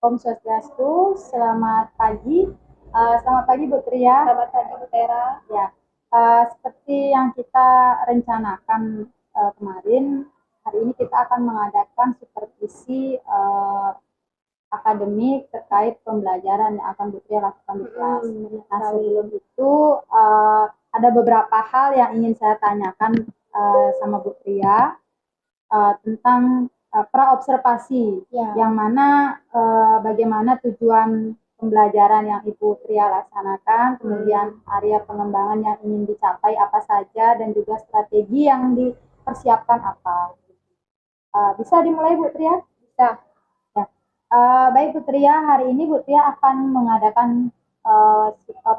Om Swastiastu, selamat pagi. Selamat pagi Bu Tria. Selamat pagi Bu Tera. Ya, seperti yang kita rencanakan kemarin, hari ini kita akan mengadakan supervisi akademik terkait pembelajaran yang akan Bu Tria lakukan di kelas. Nah, sebelum itu ada beberapa hal yang ingin saya tanyakan sama Bu Tria tentang praobservasi, yang mana bagaimana tujuan pembelajaran yang Ibu Tria laksanakan, kemudian area pengembangan yang ingin dicapai apa saja, dan juga strategi yang dipersiapkan apa. Bisa dimulai Bu Tria? Bisa. Ya. Baik Bu Tria, hari ini Bu Tria akan mengadakan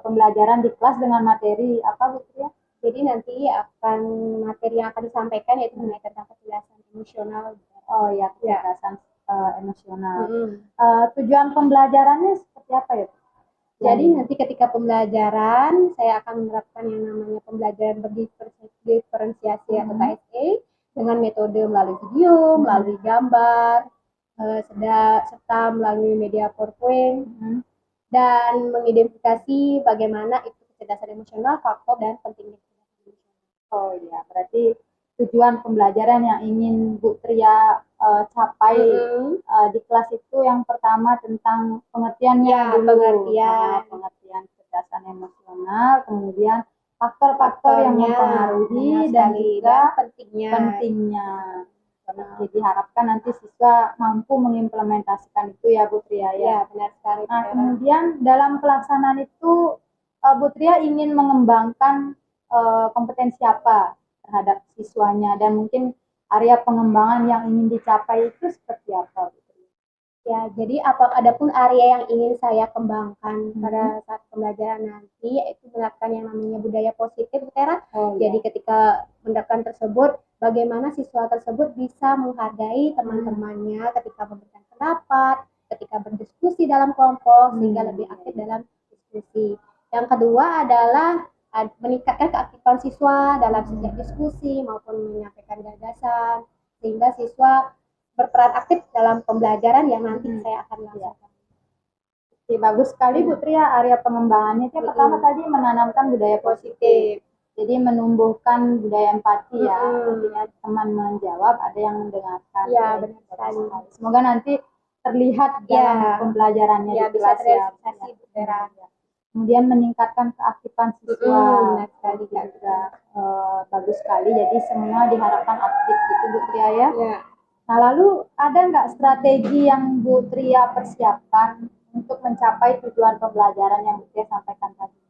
pembelajaran di kelas dengan materi apa Bu Tria? Jadi nanti materi yang akan disampaikan yaitu mengenai tentang kecerdasan emosional. Oh ya, kecerdasan emosional. Tujuan pembelajarannya seperti apa ya? Jadi nanti ketika pembelajaran saya akan menerapkan yang namanya pembelajaran berdiferensiasi atau KSE dengan metode melalui video, melalui gambar, serta melalui media PowerPoint dan mengidentifikasi bagaimana itu kecerdasan emosional, faktor dan pentingnya. Oh iya, berarti tujuan pembelajaran yang ingin Bu Tria capai di kelas itu yang pertama tentang pengertiannya dulu. Pengertian kecerdasan emosional, kemudian faktor-faktor yang mempengaruhi dan juga pentingnya. Jadi diharapkan nanti siswa mampu mengimplementasikan itu ya Bu Tria ya. Ya, benar sekali. Nah, kemudian dalam pelaksanaan itu Bu Tria ingin mengembangkan kompetensi apa terhadap siswanya, dan mungkin area pengembangan yang ingin dicapai itu seperti apa? Ya, jadi adapun area yang ingin saya kembangkan pada saat pembelajaran nanti yaitu menerapkan yang namanya budaya positif, Tera. Jadi ketika menerapkan tersebut, bagaimana siswa tersebut bisa menghargai teman-temannya ketika memberikan pendapat, ketika berdiskusi dalam kelompok, sehingga lebih aktif dalam diskusi. Yang kedua adalah meningkatkan keaktifan siswa dalam setiap diskusi maupun menyampaikan gagasan, sehingga siswa berperan aktif dalam pembelajaran yang nanti saya akan lakukan. Oke, bagus sekali Bu Tria, area pengembangannya. Yang pertama tadi menanamkan budaya positif. Jadi menumbuhkan budaya empati ya. Artinya teman menjawab, ada yang mendengarkan. Ya, benar sekali. Semoga nanti terlihat dalam pembelajarannya ya, di kelas ya. Bu Tera. Kemudian meningkatkan keaktifan siswa. Benar sekali juga bagus sekali. Jadi semua diharapkan aktif gitu Bu Tria ya. Nah, lalu ada nggak strategi yang Bu Tria persiapkan untuk mencapai tujuan pembelajaran yang Bu Tria sampaikan tadi?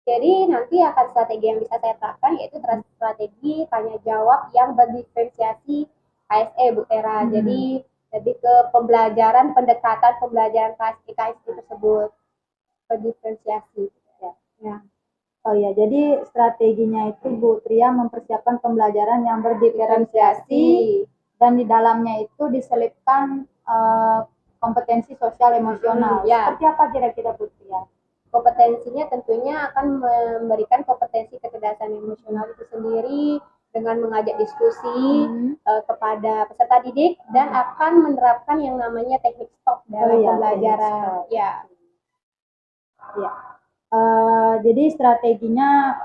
Jadi nanti akan strategi yang bisa saya terapkan yaitu strategi tanya jawab yang berdiferensiasi KSE Bu Tera. Jadi lebih ke pendekatan pembelajaran KSE tersebut berdiferensiasi. Ya. Oh ya, jadi strateginya itu Bu Tria mempersiapkan pembelajaran yang berdiferensiasi dan di dalamnya itu diselipkan kompetensi sosial emosional. Seperti apa kira-kira Bu Tria? Kompetensinya tentunya akan memberikan kompetensi kecerdasan emosional itu sendiri dengan mengajak diskusi kepada peserta didik dan akan menerapkan yang namanya teknik stop dalam pembelajaran. Jadi strateginya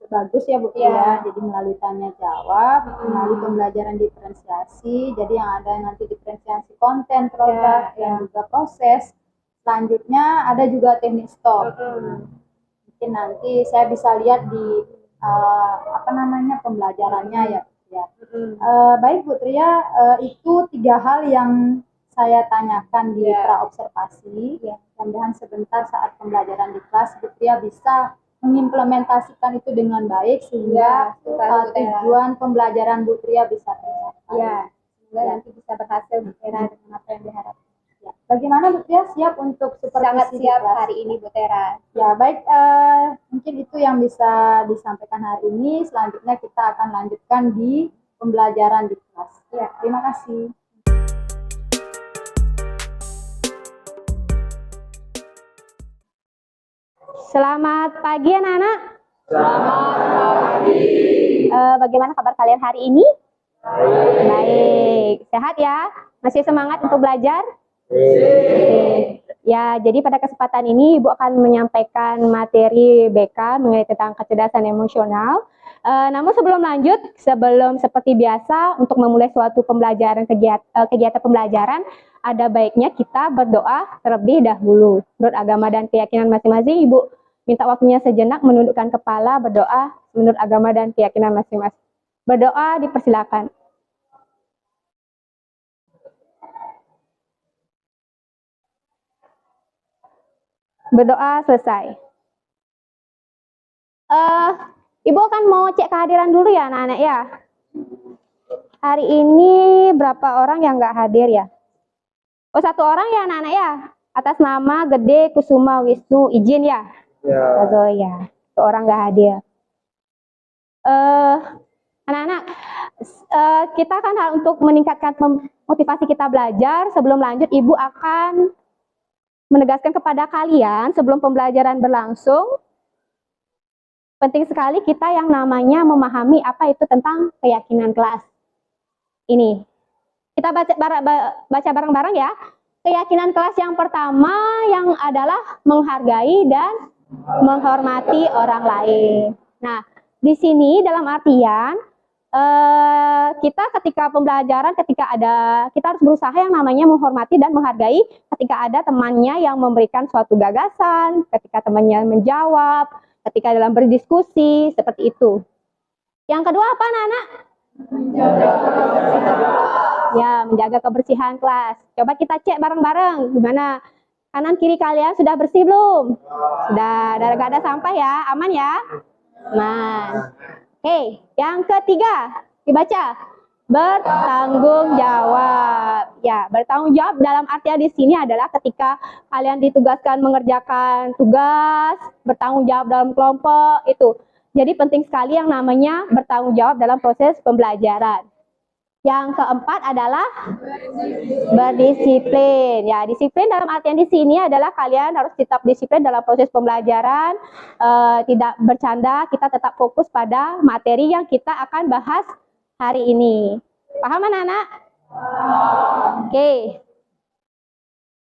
bagus ya Bu Tria. Jadi melalui tanya jawab, melalui pembelajaran diferensiasi. Jadi yang ada nanti diferensiasi konten, produk, dan juga proses. Selanjutnya ada juga teknik stop. Mungkin nanti saya bisa lihat di pembelajarannya ya. Baik Bu Tria, itu 3 hal yang saya tanyakan di praobservasi. Mudah-mudahan sebentar saat pembelajaran di kelas Bu Tria bisa mengimplementasikan itu dengan baik sehingga tujuan pembelajaran Bu Tria bisa tercapai. Semoga nanti bisa berhasil Bu Tera dengan apa yang diharapkan. Bagaimana Bu Tria, siap untuk supervisi? Sangat siap hari ini Bu Tera. Ya baik, mungkin itu yang bisa disampaikan hari ini. Selanjutnya kita akan lanjutkan di pembelajaran di kelas. Terima kasih. Selamat pagi anak-anak. Selamat pagi. Bagaimana kabar kalian hari ini? Baik. Sehat ya? Masih semangat untuk belajar? Ya, jadi pada kesempatan ini Ibu akan menyampaikan materi BK mengenai tentang kecerdasan emosional. Namun sebelum lanjut, sebelum seperti biasa untuk memulai suatu pembelajaran kegiatan pembelajaran, ada baiknya kita berdoa terlebih dahulu. Menurut agama dan keyakinan masing-masing, Ibu minta waktunya sejenak menundukkan kepala berdoa menurut agama dan keyakinan masing-masing. Berdoa dipersilakan. Berdoa selesai. Ibu akan mau cek kehadiran dulu ya anak-anak ya. Hari ini berapa orang yang nggak hadir ya? Oh, 1 orang ya anak-anak ya. Atas nama Gede Kusuma Wisnu izin ya. Atau ya, 1 orang nggak hadir. Anak-anak, kita kan untuk meningkatkan motivasi kita belajar. Sebelum lanjut, Ibu akan menegaskan kepada kalian sebelum pembelajaran berlangsung, penting sekali kita yang namanya memahami apa itu tentang keyakinan kelas. Ini, kita baca bareng-bareng ya. Keyakinan kelas yang pertama yang adalah menghargai dan menghormati orang lain. Nah, di sini dalam artian kita ketika pembelajaran, kita harus berusaha yang namanya menghormati dan menghargai ketika ada temannya yang memberikan suatu gagasan, ketika temannya menjawab, ketika dalam berdiskusi, seperti itu. Yang kedua apa anak-anak? Menjaga kebersihan kelas. Coba kita cek bareng-bareng, gimana? Kanan kiri kalian sudah bersih belum? Sudah, gak ada sampah ya? Aman ya? Aman. Oke, yang ketiga, dibaca. Bertanggung jawab. Ya, bertanggung jawab dalam artian di sini adalah ketika kalian ditugaskan mengerjakan tugas, bertanggung jawab dalam kelompok, itu. Jadi penting sekali yang namanya bertanggung jawab dalam proses pembelajaran. Yang keempat adalah berdisiplin. Ya, disiplin dalam artian di sini adalah kalian harus tetap disiplin dalam proses pembelajaran, tidak bercanda, kita tetap fokus pada materi yang kita akan bahas hari ini. Paham anak-anak? Oke.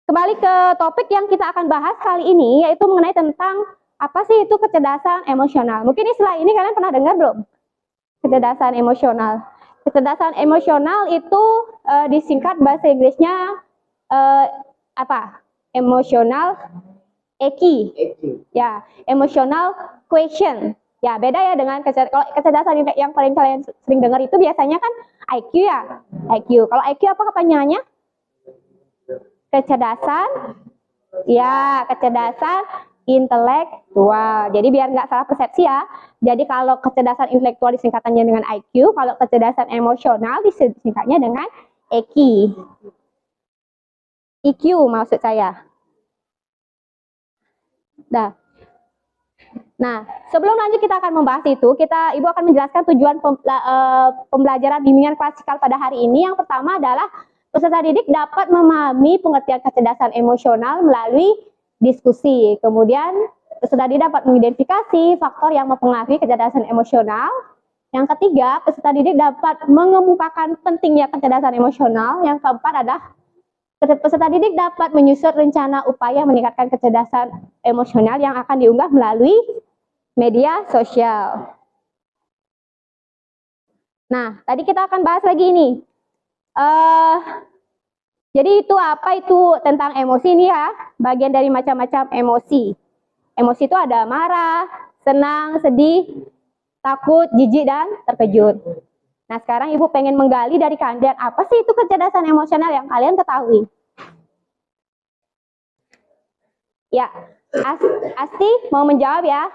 Kembali ke topik yang kita akan bahas kali ini, yaitu mengenai tentang apa sih itu kecerdasan emosional. Mungkin istilah ini kalian pernah dengar belum? Kecerdasan emosional. Kecerdasan emosional itu disingkat bahasa Inggrisnya apa? Emotional EQ. Ya, emotional quotient. Ya, beda ya dengan kalau kecerdasan yang paling kalian sering dengar itu biasanya kan IQ ya. IQ. Kalau IQ apa kepanjangannya? Kecerdasan. Ya, kecerdasan intelektual. Jadi biar nggak salah persepsi ya. Jadi kalau kecerdasan intelektual disingkatannya dengan IQ, kalau kecerdasan emosional disingkatnya dengan EQ. EQ maksud saya. Nah, sebelum lanjut kita akan membahas itu, Ibu akan menjelaskan tujuan pembelajaran bimbingan klasikal pada hari ini. Yang pertama adalah peserta didik dapat memahami pengertian kecerdasan emosional melalui diskusi. Kemudian peserta didik dapat mengidentifikasi faktor yang mempengaruhi kecerdasan emosional. Yang ketiga, peserta didik dapat mengemukakan pentingnya kecerdasan emosional. Yang keempat adalah peserta didik dapat menyusun rencana upaya meningkatkan kecerdasan emosional yang akan diunggah melalui media sosial. Nah, tadi kita akan bahas lagi ini. Jadi itu apa itu tentang emosi ini ya, bagian dari macam-macam emosi. Emosi itu ada marah, senang, sedih, takut, jijik, dan terkejut. Nah sekarang Ibu pengen menggali dari kalian, apa sih itu kecerdasan emosional yang kalian ketahui? Ya, Asti mau menjawab ya?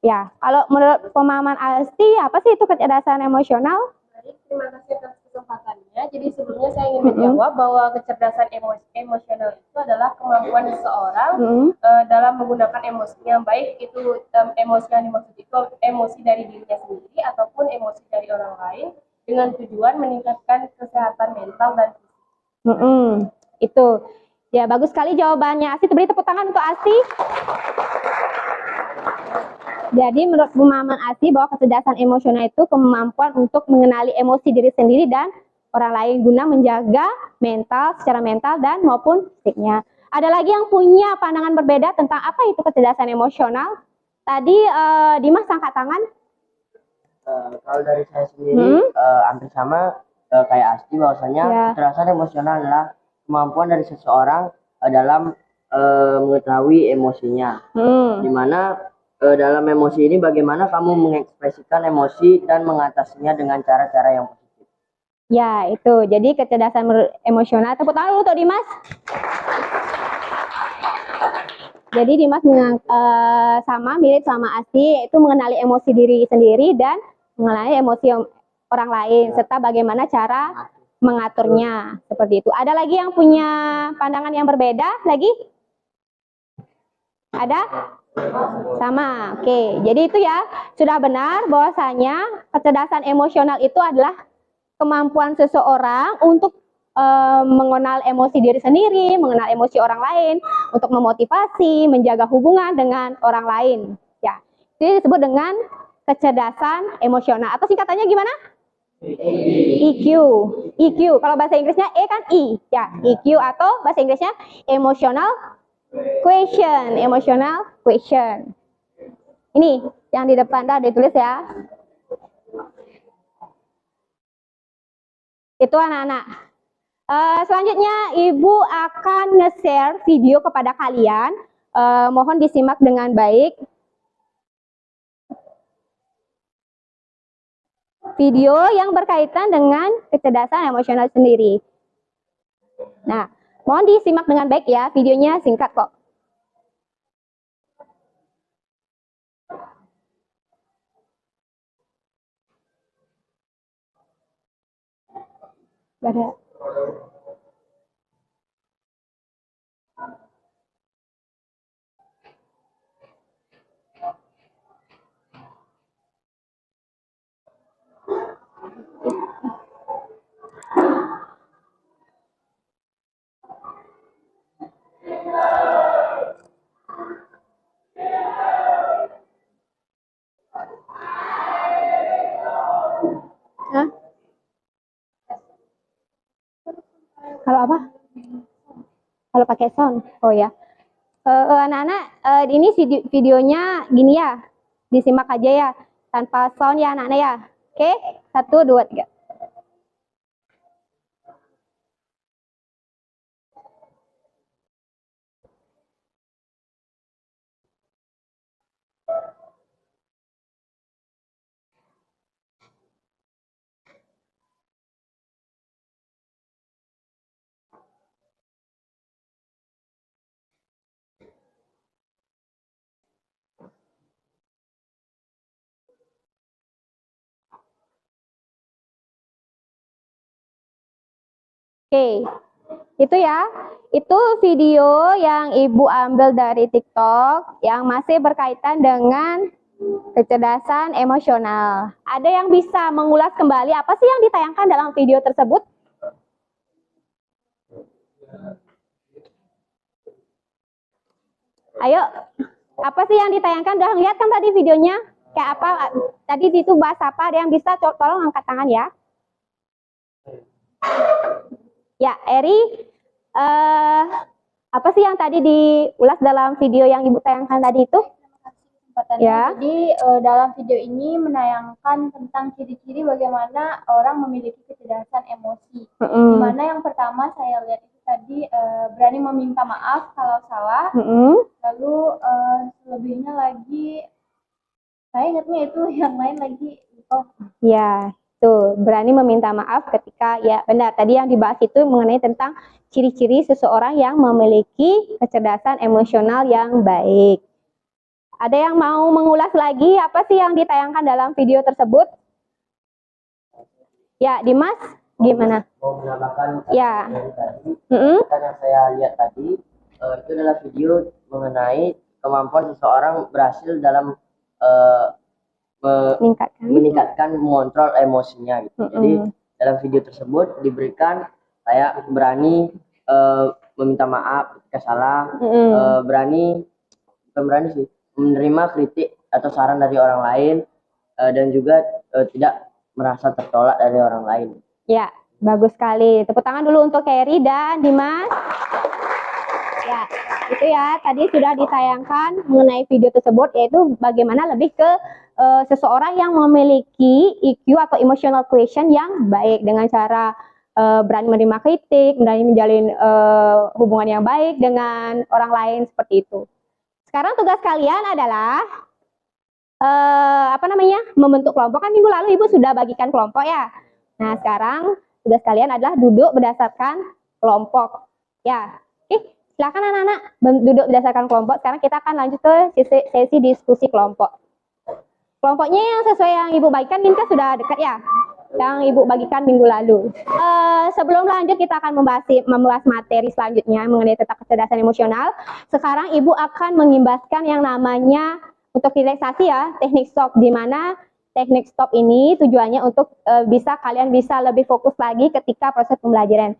Ya, kalau menurut pemahaman Asti, apa sih itu kecerdasan emosional? Terima kasih atas kesempatannya. Jadi sebelumnya saya ingin menjawab bahwa kecerdasan emosional itu adalah kemampuan seseorang dalam menggunakan emosinya, baik itu emosi yang dimaksud itu emosi dari dirinya sendiri ataupun emosi dari orang lain dengan tujuan meningkatkan kesehatan mental dan fisik. Itu. Ya, bagus sekali jawabannya. Asti, beri tepuk tangan untuk Asti. Jadi menurut pemahaman Asti bahwa kecerdasan emosional itu kemampuan untuk mengenali emosi diri sendiri dan orang lain guna menjaga secara mental dan maupun fisiknya. Ada lagi yang punya pandangan berbeda tentang apa itu kecerdasan emosional? Tadi Dimas angkat tangan. Kalau dari saya sendiri hampir sama kayak Asti, bahwasanya kecerdasan emosional adalah kemampuan dari seseorang dalam mengetahui emosinya. Dimana dalam emosi ini bagaimana kamu mengekspresikan emosi dan mengatasinya dengan cara-cara yang positif. Ya, itu. Jadi kecerdasan emosional. Tepuk tangan dulu untuk Dimas. Jadi Dimas mirip sama Asti, yaitu mengenali emosi diri sendiri dan mengenali emosi orang lain, serta bagaimana cara mengaturnya. Seperti itu. Ada lagi yang punya pandangan yang berbeda lagi? Ada? Sama. Oke. Jadi itu ya, sudah benar bahwasanya kecerdasan emosional itu adalah kemampuan seseorang untuk mengenal emosi diri sendiri, mengenal emosi orang lain, untuk memotivasi, menjaga hubungan dengan orang lain. Ya, ini disebut dengan kecerdasan emosional. Atau singkatannya gimana? EQ. EQ. Kalau bahasa Inggrisnya E kan I. Ya, EQ atau bahasa Inggrisnya emotional quotient. Emotional quotient. Ini yang di depan dah ditulis ya. Itu anak-anak. Selanjutnya Ibu akan nge-share video kepada kalian. Mohon disimak dengan baik. Video yang berkaitan dengan kecerdasan emosional sendiri. Nah, mohon disimak dengan baik ya. Videonya singkat kok. Gak ada. Hah? Kalau apa? Kalau pakai sound. Oh ya. Anak-anak, ini videonya gini ya. Disimak aja ya. Tanpa sound ya anak-anak ya. Oke? 1, 2, 3. Oke, itu ya. Itu video yang Ibu ambil dari TikTok yang masih berkaitan dengan kecerdasan emosional. Ada yang bisa mengulas kembali apa sih yang ditayangkan dalam video tersebut? Ayo, apa sih yang ditayangkan? Udah lihat kan tadi videonya? Kayak apa? Tadi itu bahas apa? Ada yang bisa? Tolong angkat tangan ya. Ya, Eri, apa sih yang tadi diulas dalam video yang Ibu tayangkan tadi itu? Ya. Jadi dalam video ini menayangkan tentang ciri-ciri bagaimana orang memiliki kecerdasan emosi. Dimana yang pertama saya lihat itu tadi berani meminta maaf kalau salah. Lalu selebihnya lagi saya ingatnya itu yang lain lagi. Ya. Tuh, berani meminta maaf ketika, ya benar, tadi yang dibahas itu mengenai tentang ciri-ciri seseorang yang memiliki kecerdasan emosional yang baik. Ada yang mau mengulas lagi apa sih yang ditayangkan dalam video tersebut? Ya, Dimas, gimana? Mau menambahkan ya. Tadi, kan yang saya lihat tadi, itu adalah video mengenai kemampuan seseorang berhasil dalam meningkatkan mengontrol emosinya gitu. Jadi dalam video tersebut diberikan kayak berani meminta maaf ketika salah, berani menerima kritik atau saran dari orang lain, dan juga tidak merasa tertolak dari orang lain. Ya, Bagus sekali. Tepuk tangan dulu untuk Kerry dan Dimas. Ya, itu ya tadi sudah ditayangkan mengenai video tersebut, yaitu bagaimana lebih ke seseorang yang memiliki EQ atau emotional quotient yang baik dengan cara berani menerima kritik, berani menjalin hubungan yang baik dengan orang lain seperti itu. Sekarang tugas kalian adalah membentuk kelompok. Kan minggu lalu Ibu sudah bagikan kelompok ya. Nah, sekarang tugas kalian adalah duduk berdasarkan kelompok. Ya. Silakan anak-anak duduk berdasarkan kelompok. Sekarang kita akan lanjut ke sesi diskusi kelompok. Kelompoknya yang sesuai yang Ibu bagikan ini kan sudah dekat ya. Yang Ibu bagikan minggu lalu. Sebelum lanjut kita akan membahas materi selanjutnya mengenai tentang kecerdasan emosional. Sekarang Ibu akan mengimbaskan yang namanya untuk relaksasi ya, teknik stop, di mana teknik stop ini tujuannya untuk kalian bisa lebih fokus lagi ketika proses pembelajaran.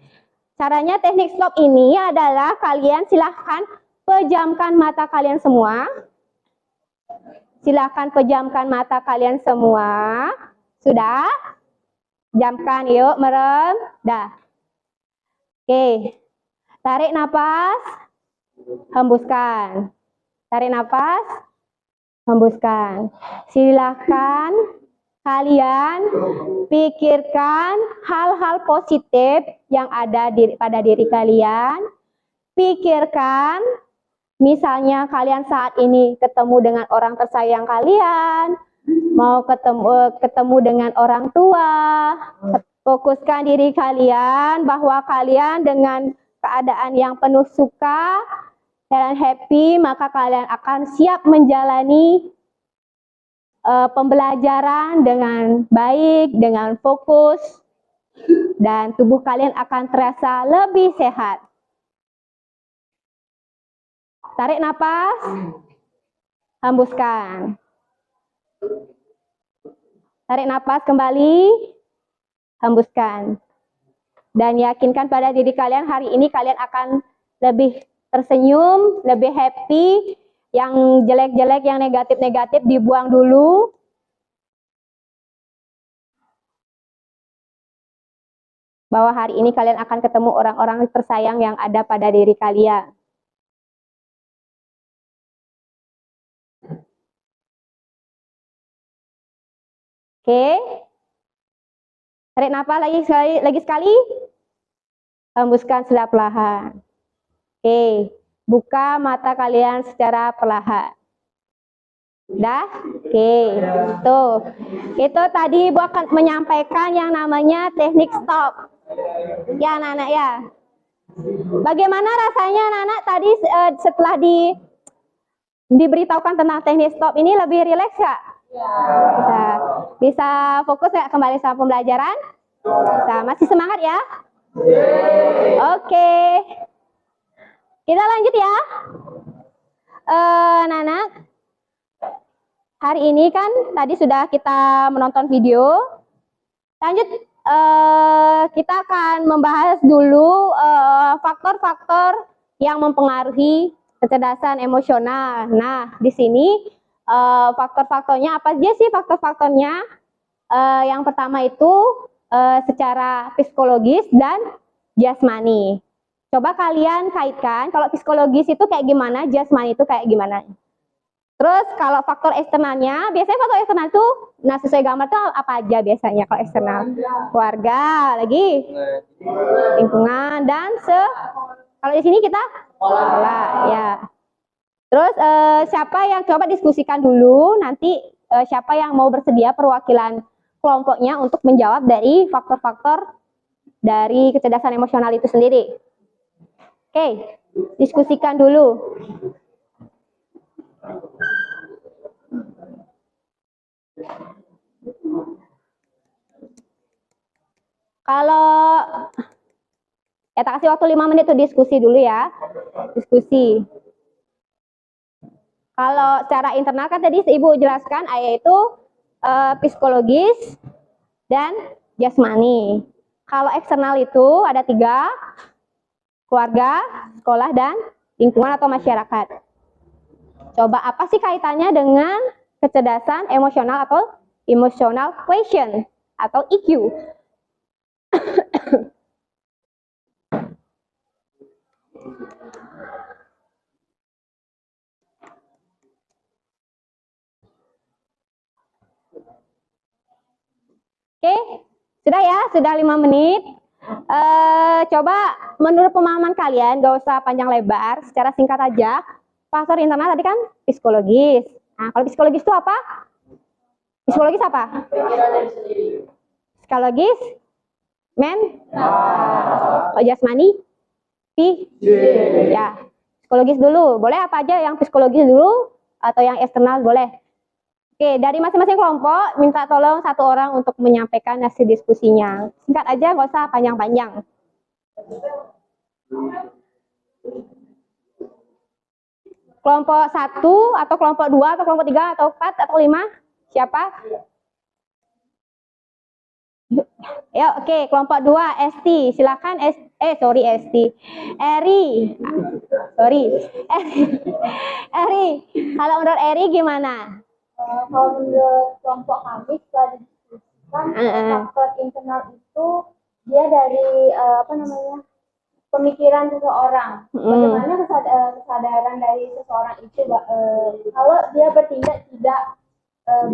Caranya teknik stop ini adalah kalian silahkan pejamkan mata kalian semua. Silahkan pejamkan mata kalian semua. Sudah? Jamkan, yuk, merem. Dah. Oke. Tarik napas. Hembuskan. Tarik napas. Hembuskan. Silahkan kalian pikirkan hal-hal positif yang ada pada diri kalian. Pikirkan, misalnya kalian saat ini ketemu dengan orang tersayang kalian, mau ketemu dengan orang tua. Fokuskan diri kalian bahwa kalian dengan keadaan yang penuh suka dan happy, maka kalian akan siap menjalani pembelajaran dengan baik, dengan fokus, dan tubuh kalian akan terasa lebih sehat. Tarik napas, hembuskan. Tarik napas kembali, hembuskan. Dan yakinkan pada diri kalian hari ini kalian akan lebih tersenyum, lebih happy. Yang jelek-jelek, yang negatif-negatif dibuang dulu. Bahwa hari ini kalian akan ketemu orang-orang tersayang yang ada pada diri kalian. Oke. Tarik nafas lagi sekali. Hembuskan secara perlahan. Oke. Buka mata kalian secara perlahan. Dah? Oke. Tuh. Itu tadi Ibu akan menyampaikan yang namanya teknik stop. Ya, anak-anak ya. Bagaimana rasanya anak-anak tadi setelah diberitahukan tentang teknik stop ini lebih rileks gak? Ya. Bisa fokus ya kembali sama pembelajaran? Bisa. Masih semangat ya? Oke. Kita lanjut ya. Anak-anak, hari ini kan tadi sudah kita menonton video. Lanjut, kita akan membahas dulu faktor-faktor yang mempengaruhi kecerdasan emosional. Nah, di sini faktor-faktornya apa aja sih faktor-faktornya? Yang pertama itu secara psikologis dan jasmani. Coba kalian kaitkan, kalau psikologis itu kayak gimana, jasmani itu kayak gimana. Terus kalau faktor eksternalnya, biasanya faktor eksternal itu, nah sesuai gambar itu apa aja biasanya kalau eksternal? Keluarga, lagi lingkungan, dan kalau di sini kita pola, ya. Terus siapa yang coba diskusikan dulu, nanti siapa yang mau bersedia perwakilan kelompoknya untuk menjawab dari faktor-faktor dari kecerdasan emosional itu sendiri. Oke, diskusikan dulu. Kalau kita kasih waktu 5 menit untuk diskusi dulu ya. Diskusi. Kalau secara internal kan tadi Ibu jelaskan yaitu psikologis dan jasmani. Kalau eksternal itu ada 3, keluarga, sekolah, dan lingkungan atau masyarakat. Coba apa sih kaitannya dengan kecerdasan emosional atau emotional quotient atau EQ? Oke, sudah ya, sudah 5 menit. Coba menurut pemahaman kalian, gak usah panjang lebar, secara singkat aja. Faktor internal tadi kan psikologis. Nah, kalau psikologis itu apa? Psikologis apa? Psikologis? Oh, jasmani? Ya, psikologis dulu. Boleh apa aja yang psikologis dulu atau yang eksternal boleh. Oke, dari masing-masing kelompok minta tolong satu orang untuk menyampaikan hasil diskusinya. Singkat aja, nggak usah panjang-panjang. Kelompok 1 atau kelompok 2 atau kelompok 3 atau 4 atau 5? Siapa? Ya, oke, kelompok 2 Esti, silakan Esti. Eri. Sorry. Eri. Kalau menurut Eri gimana? Kalau menurut kelompok kami setelah didiskusikan faktor internal itu dia dari pemikiran seseorang. Bagaimana kesadaran dari seseorang itu kalau dia bertindak tidak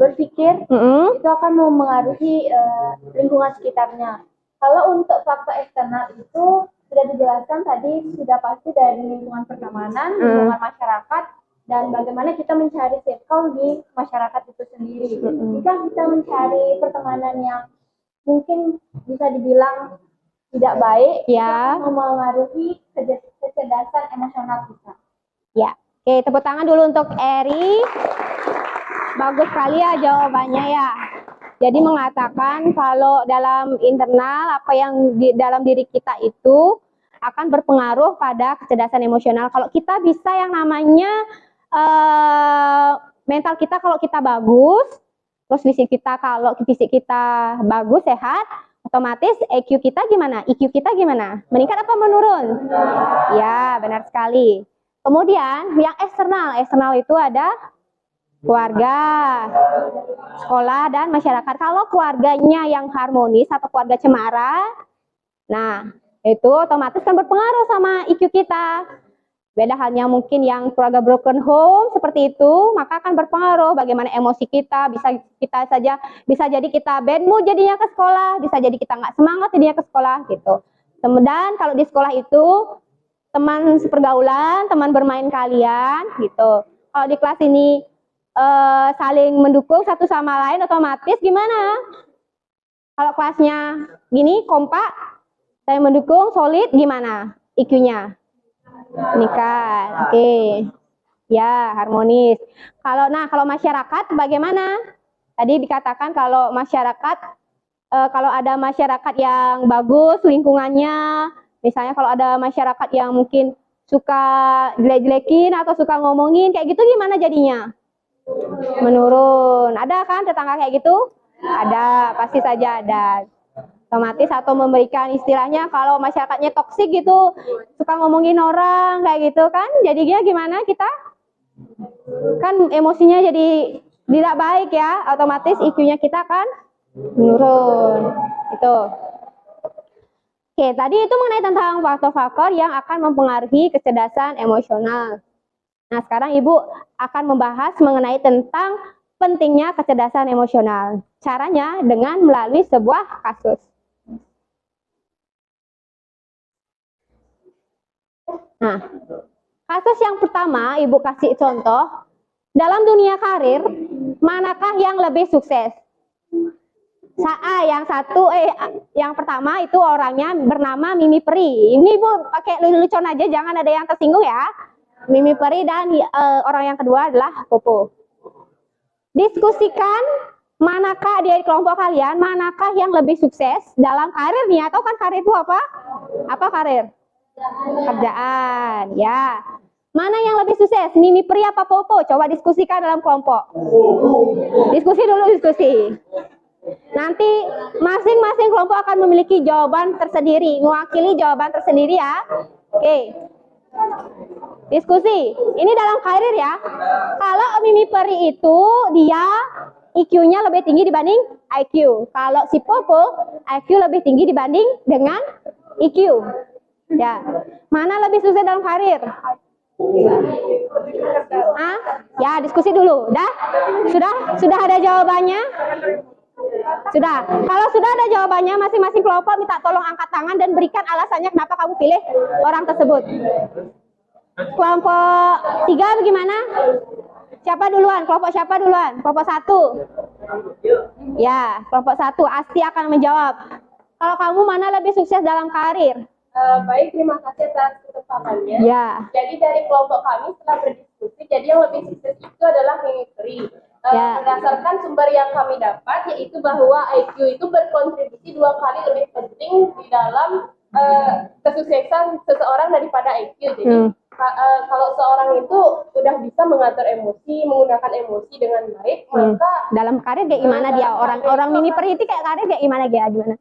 berpikir itu akan memengaruhi lingkungan sekitarnya. Kalau untuk faktor eksternal itu sudah dijelaskan tadi, sudah pasti dari lingkungan pertemanan, lingkungan masyarakat, dan bagaimana kita mencari circle di masyarakat itu sendiri. Jika kita mencari pertemanan yang mungkin bisa dibilang tidak baik, ya, itu memengaruhi kecerdasan emosional kita. Ya, oke, tepuk tangan dulu untuk Eri. Bagus sekali ya jawabannya ya. Jadi mengatakan kalau dalam internal apa yang di dalam diri kita itu akan berpengaruh pada kecerdasan emosional. Kalau kita bisa yang namanya mental kita kalau kita bagus, terus fisik kita kalau fisik kita bagus, sehat, otomatis EQ kita gimana? IQ kita gimana? Meningkat apa menurun? Ya, benar sekali. Kemudian yang eksternal itu ada keluarga, sekolah, dan masyarakat. Kalau keluarganya yang harmonis atau keluarga cemara, nah itu otomatis kan berpengaruh sama IQ kita. Beda halnya mungkin yang keluarga broken home seperti itu, maka akan berpengaruh bagaimana emosi kita, bisa jadi kita bad mood jadinya ke sekolah, bisa jadi kita nggak semangat jadinya ke sekolah gitu. Kemudian kalau di sekolah itu teman sepergaulan, teman bermain kalian gitu. Kalau di kelas ini saling mendukung satu sama lain, otomatis gimana? Kalau kelasnya gini kompak, saling mendukung, solid, gimana IQ-nya? Meningkat, oke. Ya, harmonis. Kalau masyarakat bagaimana? Tadi dikatakan kalau masyarakat, kalau ada masyarakat yang bagus lingkungannya, misalnya kalau ada masyarakat yang mungkin suka jelek-jelekin atau suka ngomongin kayak gitu, gimana jadinya? Menurun. Ada kan tetangga kayak gitu? Ada, pasti saja ada. Otomatis atau memberikan istilahnya kalau masyarakatnya toksik gitu, suka ngomongin orang kayak gitu kan, jadinya gimana kita? Kan emosinya jadi tidak baik ya, otomatis IQ-nya kita kan menurun. Itu. Oke, tadi itu mengenai tentang faktor-faktor yang akan mempengaruhi kecerdasan emosional. Nah, sekarang Ibu akan membahas mengenai tentang pentingnya kecerdasan emosional. Caranya dengan melalui sebuah kasus. Nah, kasus yang pertama Ibu kasih contoh, dalam dunia karir, manakah yang lebih sukses? Yang pertama itu orangnya bernama Mimi Peri. Ini Ibu pakai lelucon aja, jangan ada yang tersinggung ya. Mimi Peri dan orang yang kedua adalah Popo. Diskusikan manakah di kelompok kalian, manakah yang lebih sukses dalam karirnya? Tahu kan karir itu apa? Apa karir? Kerjaan, ya. Mana yang lebih sukses? Mimi Peri apa Popo? Coba diskusikan dalam kelompok. Diskusi dulu, diskusi. Nanti masing-masing kelompok akan memiliki jawaban tersendiri, mewakili jawaban tersendiri ya. Oke. Diskusi. Ini dalam karir ya. Kalau Mimi Peri itu dia IQ-nya lebih tinggi dibanding IQ. Kalau si Popo IQ lebih tinggi dibanding dengan IQ. Ya. Mana lebih sukses dalam karir? Ah, ya diskusi dulu. Dah? Sudah ada jawabannya? Sudah. Kalau sudah ada jawabannya, masing-masing kelompok minta tolong angkat tangan dan berikan alasannya kenapa kamu pilih orang tersebut. Kelompok 3 bagaimana? Siapa duluan? Kelompok siapa duluan? Kelompok 1. Ya, kelompok 1 Asti akan menjawab. Kalau kamu mana lebih sukses dalam karir? Baik, terima kasih atas kesempatannya. Ya. Jadi dari kelompok kami setelah berdiskusi, jadi yang lebih sukses itu adalah mimikri. Ya. Berdasarkan sumber yang kami dapat, yaitu bahwa IQ itu berkontribusi 2 kali lebih penting di dalam kesuksesan seseorang daripada IQ. Jadi kalau seorang itu udah bisa mengatur emosi, menggunakan emosi dengan baik, maka dalam karir kayak gimana dia? Orang mini perhiti kayak karir kayak gimana dia? Gimana?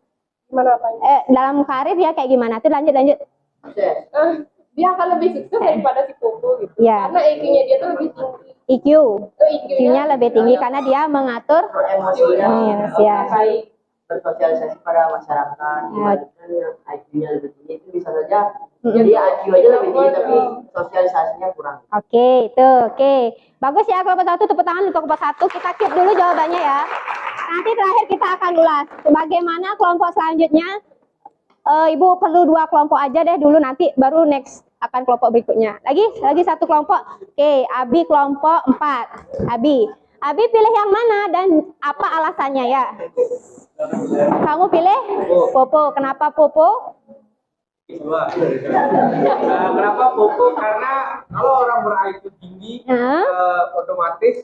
gimana apanya? Dalam karir dia kayak gimana? Tuh lanjut. Dia akan lebih sukses daripada si Popo gitu. Ya. Karena IQ-nya dia tuh lebih tinggi. IQ-nya lebih tinggi karena dia mengatur emosinya ya. Baik. bersosialisasi pada masyarakat dibandingkan yang IQ-nya lebih tinggi itu bisa saja jadi IQ aja lebih tinggi tapi sosialisasinya kurang. Oke, bagus ya kelompok 1, tepuk tangan untuk kelompok 1. Kita keep dulu jawabannya ya. Nanti terakhir kita akan ulas bagaimana kelompok selanjutnya. Ibu perlu 2 kelompok aja deh dulu, nanti baru next akan kelompok berikutnya. Lagi 1 kelompok. Oke, Abi kelompok 4. Abi pilih yang mana dan apa alasannya ya? Kamu pilih Popo. Kenapa Popo? Kenapa Popo? Karena kalau orang ber-IQ tinggi, otomatis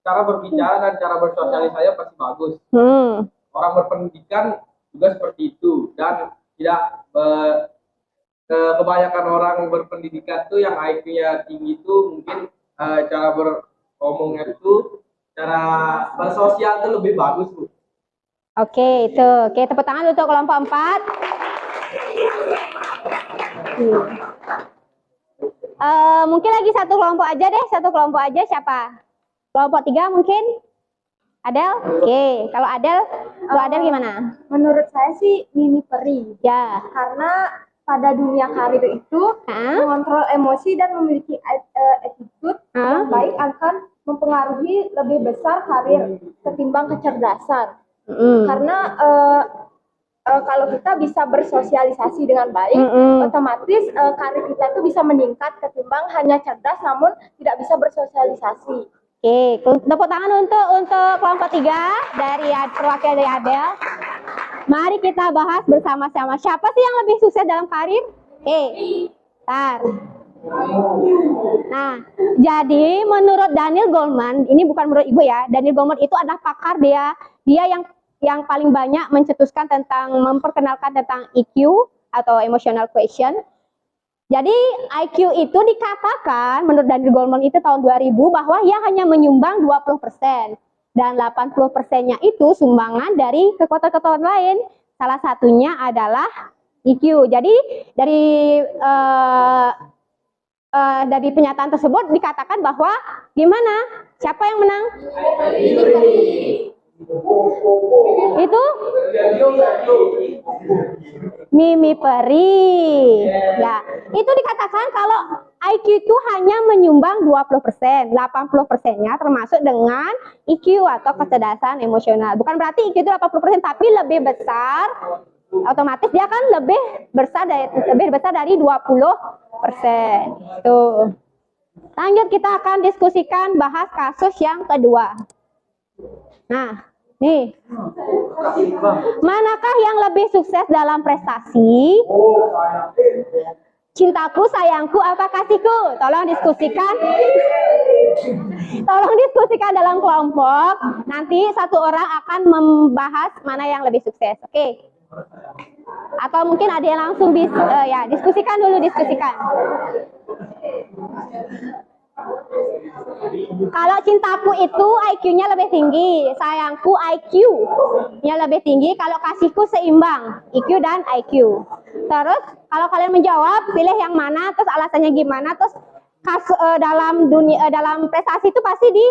cara berbicara dan cara bersosialisasi pasti bagus. Orang berpendidikan juga seperti itu, dan tidak kebanyakan orang berpendidikan tuh yang IQ-nya tinggi itu mungkin cara beromongnya itu, cara bersosial itu lebih bagus, Bu. Oke, tepuk tangan untuk kelompok 4. Mungkin lagi 1 kelompok aja deh, 1 kelompok aja. Siapa? Kelompok 3 mungkin? Adel? Oke, kalau Adel gimana? Menurut saya sih Mimi Peri. Ya. Karena pada dunia karir itu mengontrol emosi dan memiliki attitude yang baik akan mempengaruhi lebih besar karir ketimbang kecerdasan. Karena kalau kita bisa bersosialisasi dengan baik, otomatis karir kita itu bisa meningkat ketimbang hanya cerdas namun tidak bisa bersosialisasi. Oke, tepuk tangan untuk kelompok 3 dari perwakilan dari Adel. Mari kita bahas bersama-sama. Siapa sih yang lebih sukses dalam karir? Nah, jadi menurut Daniel Goleman, ini bukan menurut Ibu ya. Daniel Goleman itu adalah pakar, dia yang paling banyak mencetuskan tentang memperkenalkan tentang EQ atau emotional quotient. Jadi IQ itu dikatakan menurut Daniel Goleman itu tahun 2000 bahwa ia hanya menyumbang 20% dan 80%-nya itu sumbangan dari kekuatan-kekuatan lain. Salah satunya adalah EQ. Jadi dari pernyataan tersebut dikatakan bahwa gimana? Siapa yang menang? Itu Mimi Peri. Ya, itu dikatakan kalau IQ itu hanya menyumbang 20%, 80%-nya termasuk dengan EQ atau kecerdasan emosional. Bukan berarti IQ itu 80%, tapi lebih besar. Otomatis dia kan lebih besar dari 20%. Tuh. Lanjut kita akan diskusikan bahas kasus yang kedua. Nah, nih. Manakah yang lebih sukses dalam prestasi? Cintaku, sayangku, apa kasihku? Tolong diskusikan. Tolong diskusikan dalam kelompok. Nanti 1 orang akan membahas mana yang lebih sukses. Oke. Atau mungkin ada yang langsung ya, diskusikan dulu. Kalau cintaku itu IQ-nya lebih tinggi, sayangku IQ-nya lebih tinggi, kalau kasihku seimbang, IQ dan IQ. Terus kalau kalian menjawab, pilih yang mana, terus alasannya gimana, terus dalam prestasi itu pasti di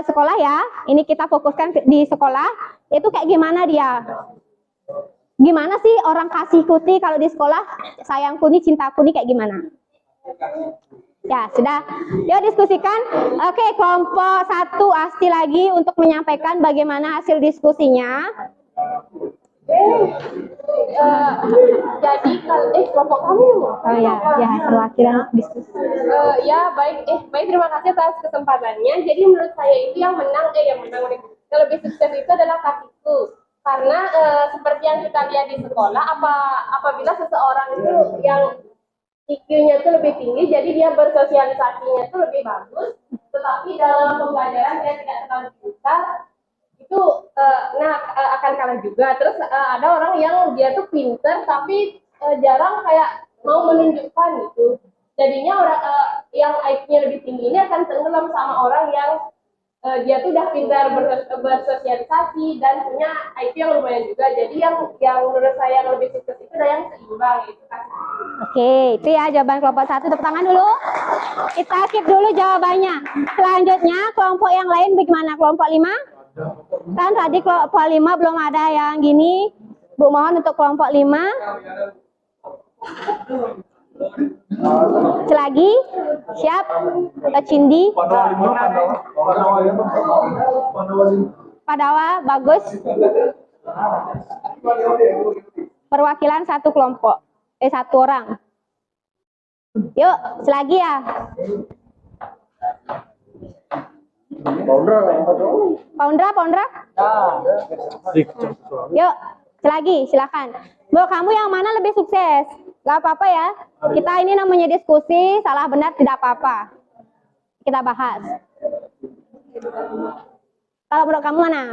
sekolah ya. Ini kita fokuskan di sekolah, itu kayak gimana dia? Gimana sih orang kasih kuti kalau di sekolah? Sayangku nih, cintaku nih kayak gimana? Ya, sudah. Yuk diskusikan. Oke, kelompok 1 Asti lagi untuk menyampaikan bagaimana hasil diskusinya. Jadi kalau kelompok kami Oh ya, perwakilan diskusi. ya baik terima kasih atas kesempatannya. Jadi menurut saya itu yang menang yang lebih sukses itu adalah kasihku. Karena seperti yang kita lihat di sekolah, apabila seseorang itu yang IQ-nya itu lebih tinggi, jadi dia bersosialisasinya itu lebih bagus, tetapi dalam pembelajaran dia tidak terlalu pintar, itu akan kalah juga. Terus ada orang yang dia tuh pintar tapi jarang kayak mau menunjukkan gitu. Jadinya orang yang IQ-nya lebih tinggi ini akan tenggelam sama orang yang dia tuh udah pintar bersosialisasi dan punya IQ yang lumayan juga. Jadi yang menurut saya yang lebih sukses itu ada yang seimbang gitu kan. Oke, itu ya jawaban kelompok 1. Tepuk tangan dulu. Kita skip dulu jawabannya. Selanjutnya kelompok yang lain bagaimana? Kelompok 5? Kan tadi kelompok 5 belum ada yang gini. Bu mohon untuk kelompok 5. Selagi siap atau Cindi? Padawa bagus. Perwakilan satu kelompok. 1 orang. Yuk, selagi ya. Poundra. Yuk, selagi silakan. Bu, kamu yang mana lebih sukses? Gak apa-apa ya. Kita ini namanya diskusi, salah benar tidak apa-apa. Kita bahas. Kalau menurut kamu mana?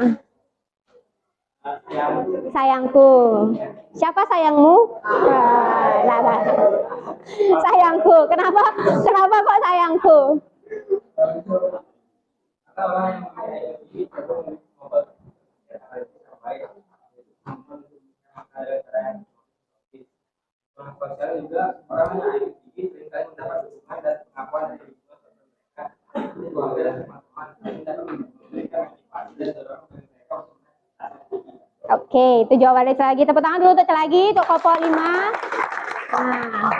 Sayangku. Siapa sayangmu? Sayangku. Kenapa kok sayangku? juga orang yang tinggi seringkali mendapat dukungan dan pengakuan dari keluarga dan teman-teman. Oke, itu jawabannya lagi. Tepuk tangan dulu untuk lagi untuk kelompok 5. Nah,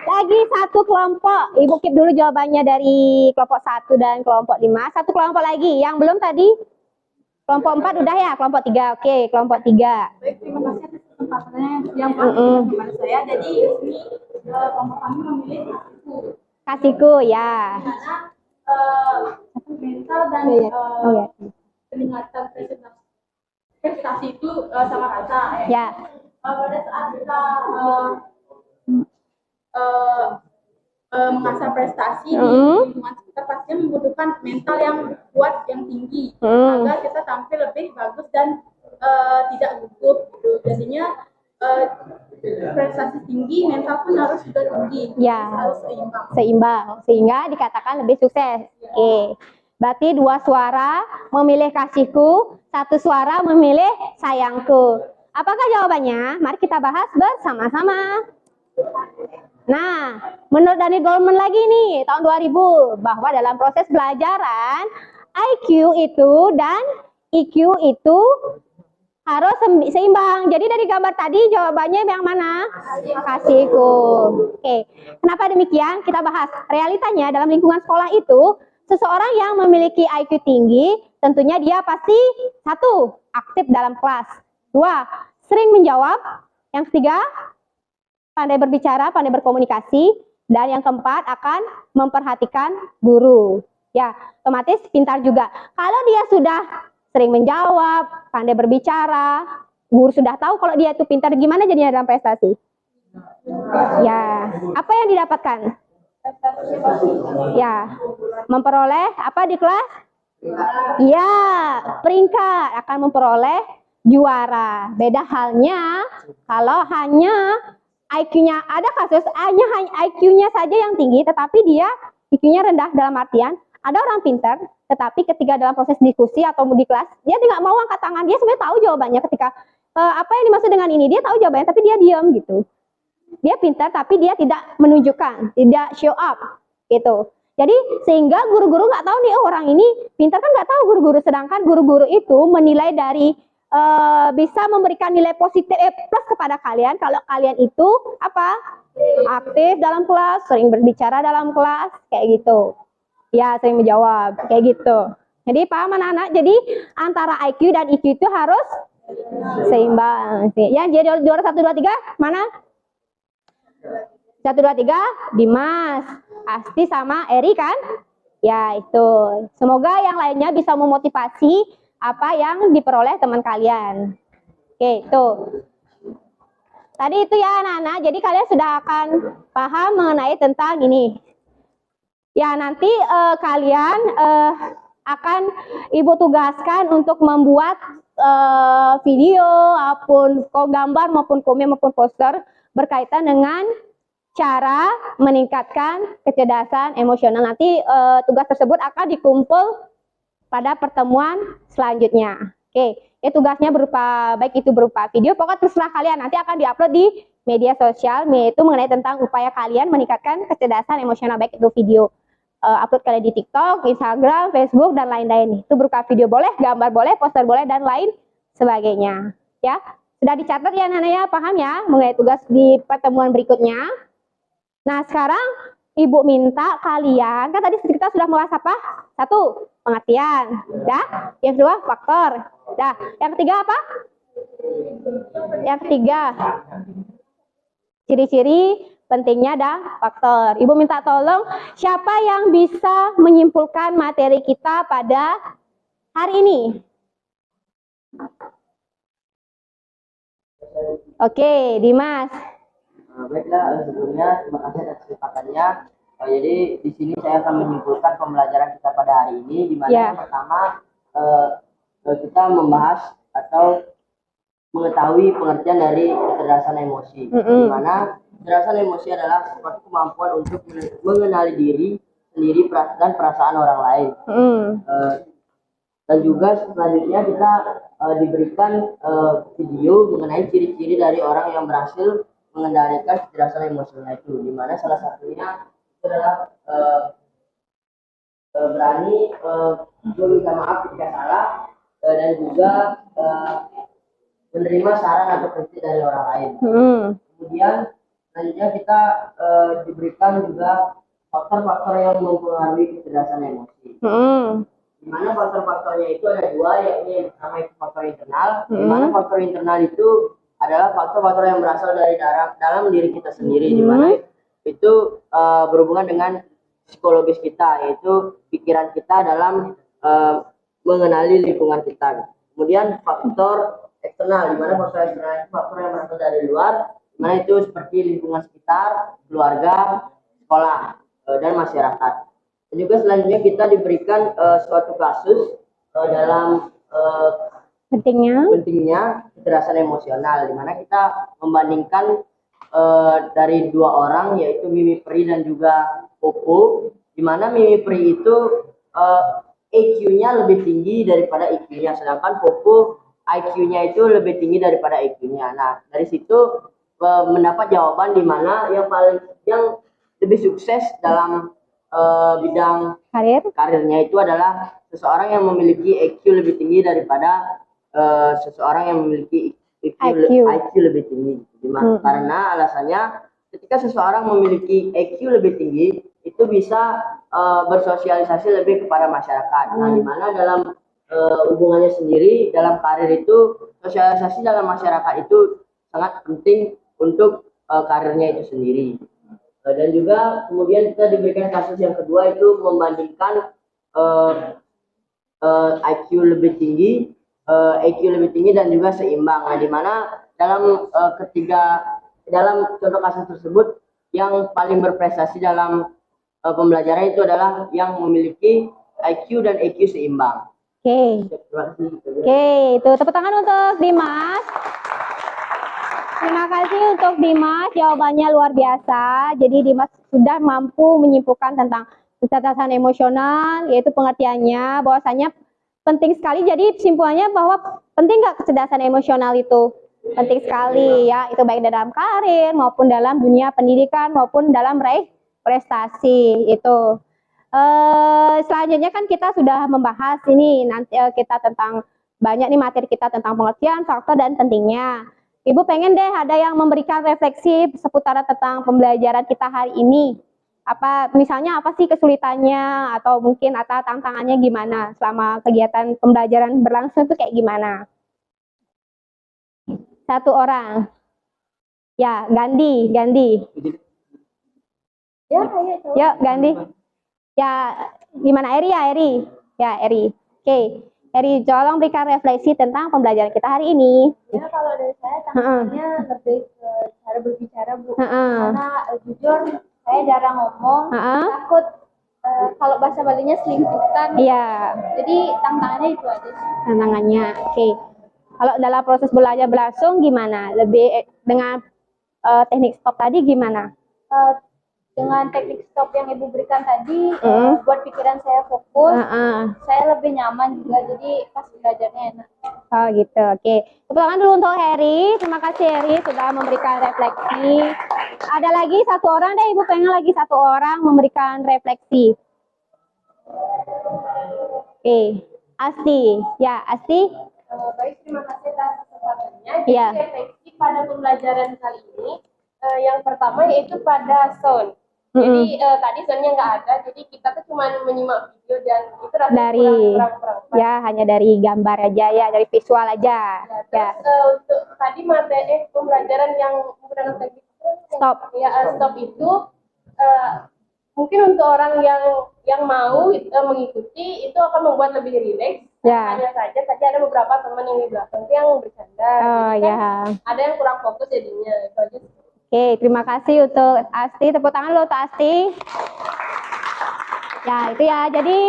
lagi 1 kelompok. Ibu keep dulu jawabannya dari kelompok 1 dan kelompok 5. 1 kelompok lagi. Yang belum tadi? Kelompok 4 udah ya? Kelompok 3. Oke, kelompok 3. Baik, terima kasih atas kesempatannya yang kepada saya. Jadi di sini kelompok kami memilih Kasihku, ya. karena mental dan peningkatan prestasi itu sama rata. Ya. Pada saat kita mengasah prestasi di lingkungan sekitar pastinya membutuhkan mental yang kuat, yang tinggi agar kita tampil lebih bagus dan tidak gugup gitu. Jadinya prestasi tinggi, mental pun harus juga tinggi. Ya. Harus Seimbang sehingga dikatakan lebih sukses. Oke. Berarti 2 suara memilih kasihku, 1 suara memilih sayangku. Apakah jawabannya? Mari kita bahas bersama-sama. Nah, menurut Daniel Goleman lagi nih, tahun 2000, bahwa dalam proses belajaran, IQ itu dan EQ itu harus seimbang. Jadi dari gambar tadi jawabannya yang mana? Kasihku. Oke. Kenapa demikian? Kita bahas. Realitanya dalam lingkungan sekolah itu, seseorang yang memiliki IQ tinggi, tentunya dia pasti 1, aktif dalam kelas. 2, sering menjawab. Yang 3, pandai berbicara, pandai berkomunikasi. Dan yang keempat, akan memperhatikan guru. Ya, otomatis pintar juga. Kalau dia sudah sering menjawab, pandai berbicara, guru sudah tahu kalau dia itu pintar, gimana jadinya dalam prestasi? Ya, apa yang didapatkan? Ya, memperoleh apa di kelas? Ya, peringkat, akan memperoleh juara. Beda halnya kalau hanya IQ-nya, ada kasus hanya IQ-nya saja yang tinggi tetapi dia IQ-nya rendah, dalam artian ada orang pintar tetapi ketika dalam proses diskusi atau di kelas dia tidak mau angkat tangan. Dia sebenarnya tahu jawabannya ketika apa yang dimaksud dengan ini, dia tahu jawabannya tapi dia diam gitu. Dia pintar tapi dia tidak menunjukkan, tidak show up gitu. Jadi sehingga guru-guru nggak tahu nih, oh orang ini pintar kan, nggak tahu guru-guru. Sedangkan guru-guru itu menilai dari bisa memberikan nilai positif plus kepada kalian kalau kalian itu apa? Aktif dalam kelas, sering berbicara dalam kelas, kayak gitu. Ya, sering menjawab, kayak gitu. Jadi paham anak-anak? Jadi antara IQ dan IQ itu harus seimbang. Ya, jadi juara 1 2 3 mana? 1 2 3 Dimas, Asti sama Eri kan? Ya, itu. Semoga yang lainnya bisa memotivasi apa yang diperoleh teman kalian. Oke, itu. Tadi itu ya anak-anak, jadi kalian sudah akan paham mengenai tentang ini. Ya, nanti kalian akan Ibu tugaskan untuk membuat video, maupun gambar, maupun komen, maupun poster berkaitan dengan cara meningkatkan kecerdasan emosional. Nanti tugas tersebut akan dikumpul pada pertemuan selanjutnya. Oke, ya tugasnya berupa, baik itu berupa video, pokoknya terserah kalian, nanti akan diupload di media sosial, yaitu mengenai tentang upaya kalian meningkatkan kecerdasan emosional, baik itu video upload kalian di TikTok, Instagram, Facebook, dan lain-lain. Itu berupa video boleh, gambar boleh, poster boleh, dan lain sebagainya. Ya, sudah dicatat ya anak-anak ya, paham ya mengenai tugas di pertemuan berikutnya. Nah, sekarang Ibu minta kalian, kan tadi kita sudah membahas apa? 1, pengertian. Dah. Yang kedua, faktor. Dah. Yang ketiga apa? Yang ketiga, ciri-ciri pentingnya dah faktor. Ibu minta tolong, siapa yang bisa menyimpulkan materi kita pada hari ini? Oke, Dimas. Baiklah, sebelumnya terima kasih atas kesempatannya. Jadi di sini saya akan menyimpulkan pembelajaran kita pada hari ini, di mana yang pertama kita membahas atau mengetahui pengertian dari kecerdasan emosi. Di mana kecerdasan emosi adalah suatu kemampuan untuk mengenali diri sendiri dan perasaan orang lain. Dan juga selanjutnya kita diberikan video mengenai ciri-ciri dari orang yang berhasil mengendalikan kecerdasan emosinya itu, di mana salah satunya itu adalah berani meminta maaf ketika salah, dan juga menerima saran atau kritik dari orang lain. Kemudian selanjutnya kita diberikan juga faktor-faktor yang mempengaruhi kecerdasan emosi. Di mana faktor-faktornya itu ada 2, yakni yang pertama itu faktor internal. Di mana faktor internal itu adalah faktor-faktor yang berasal dari dalam diri kita sendiri, di mana itu berhubungan dengan psikologis kita, yaitu pikiran kita dalam mengenali lingkungan kita. Kemudian faktor eksternal, di mana faktor eksternal itu faktor yang berasal dari luar, di mana itu seperti lingkungan sekitar, keluarga, sekolah, dan masyarakat. Dan juga selanjutnya kita diberikan suatu kasus dalam pentingnya kecerdasan emosional, di mana kita membandingkan dari 2 orang, yaitu Mimi Pri dan juga Popo, di mana Mimi Pri itu EQ-nya lebih tinggi daripada IQ-nya, sedangkan Popo IQ-nya itu lebih tinggi daripada IQ-nya. Nah, dari situ mendapat jawaban di mana yang lebih sukses dalam bidang karirnya itu adalah seseorang yang memiliki EQ lebih tinggi daripada seseorang yang memiliki IQ lebih tinggi. Karena alasannya ketika seseorang memiliki EQ lebih tinggi, itu bisa bersosialisasi lebih kepada masyarakat. Nah, di mana dalam hubungannya sendiri dalam karir itu, sosialisasi dalam masyarakat itu sangat penting untuk karirnya itu sendiri. Dan juga kemudian kita diberikan kasus yang kedua, itu membandingkan IQ lebih tinggi, EQ lebih tinggi, dan juga seimbang. Nah, di mana dalam dalam contoh kasus tersebut yang paling berprestasi dalam pembelajaran itu adalah yang memiliki IQ dan EQ seimbang. Oke, itu tepuk tangan untuk Dimas. Terima kasih untuk Dimas, jawabannya luar biasa. Jadi Dimas sudah mampu menyimpulkan tentang kecerdasan emosional, yaitu pengertiannya, bahwasanya penting sekali. Jadi kesimpulannya bahwa penting nggak kecerdasan emosional itu? Penting sekali ya, itu baik dalam karir maupun dalam dunia pendidikan maupun dalam meraih prestasi itu. Selanjutnya kan kita sudah membahas ini nanti kita tentang banyak nih materi kita tentang pengertian, faktor, dan pentingnya. Ibu pengen deh ada yang memberikan refleksi seputar tentang pembelajaran kita hari ini. Misalnya apa sih kesulitannya atau mungkin tantangannya gimana selama kegiatan pembelajaran berlangsung itu kayak gimana? Satu orang. Ya, Gandhi. Ya, kayak itu. Yuk, Gandhi. Ya, gimana Eri ya, Eri? Ya, Eri. Oke. Eri, tolong berikan refleksi tentang pembelajaran kita hari ini. Ya, kalau dari saya tantangannya lebih ke cara berbicara, Bu. Karena jujur saya jarang ngomong, takut kalau bahasa Balinya seling-selingan. Iya. Jadi tantangannya itu aja sih. Tantangannya, oke. Kalau dalam proses belajar berlangsung gimana? Lebih dengan teknik stop tadi gimana? Dengan teknik stop yang Ibu berikan tadi, buat pikiran saya fokus, saya lebih nyaman juga, jadi pas belajarnya enak. Oh gitu, oke. Tepuk tangan dulu untuk Heri. Terima kasih Heri sudah memberikan refleksi. Ada lagi satu orang deh, Ibu pengen lagi satu orang memberikan refleksi. Oke, Asti. Ya, Asti. Baik, terima kasih atas kesempatannya. Iya. Jadi refleksi pada pembelajaran kali ini, yang pertama yaitu pada sound. Jadi tadi soundnya nggak ada, jadi kita tuh cuma menyimak video dan itu rasanya kurang. Ya, hanya dari gambar aja ya, dari visual aja. Ya, terus untuk tadi materi pembelajaran yang menggunakan teknik Stop. Ya, stop itu mungkin untuk orang yang mau mengikuti itu akan membuat lebih rileks. Ya. Hanya saja tadi ada beberapa teman yang di belakang yang bercanda. Oh Jadi ya. Ada yang kurang fokus jadinya. Itu aja. Oke, terima kasih untuk Asti. Tepuk tangan dulu untuk Asti. Ya, itu ya. Jadi,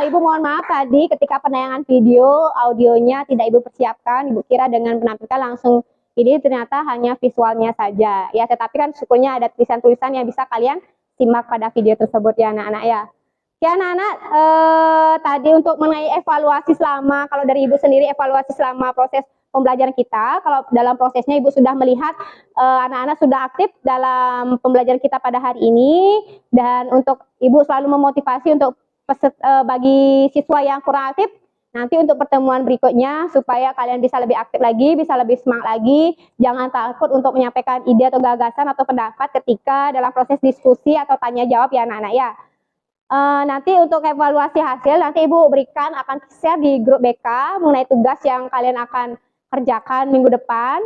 Ibu mohon maaf tadi ketika penayangan video, audionya tidak Ibu persiapkan. Ibu kira dengan menampilkan langsung ini ternyata hanya visualnya saja. Ya, tetapi kan syukurnya ada tulisan-tulisan yang bisa kalian simak pada video tersebut ya anak-anak ya. Ya anak-anak, tadi untuk mengenai evaluasi selama, kalau dari Ibu sendiri evaluasi selama proses pembelajaran kita, kalau dalam prosesnya Ibu sudah melihat anak-anak sudah aktif dalam pembelajaran kita pada hari ini, dan untuk Ibu selalu memotivasi untuk bagi siswa yang kurang aktif, nanti untuk pertemuan berikutnya supaya kalian bisa lebih aktif lagi, bisa lebih semangat lagi, jangan takut untuk menyampaikan ide atau gagasan atau pendapat ketika dalam proses diskusi atau tanya jawab ya anak-anak ya. Nanti untuk evaluasi hasil, nanti Ibu berikan akan share di grup BK mengenai tugas yang kalian akan kerjakan minggu depan,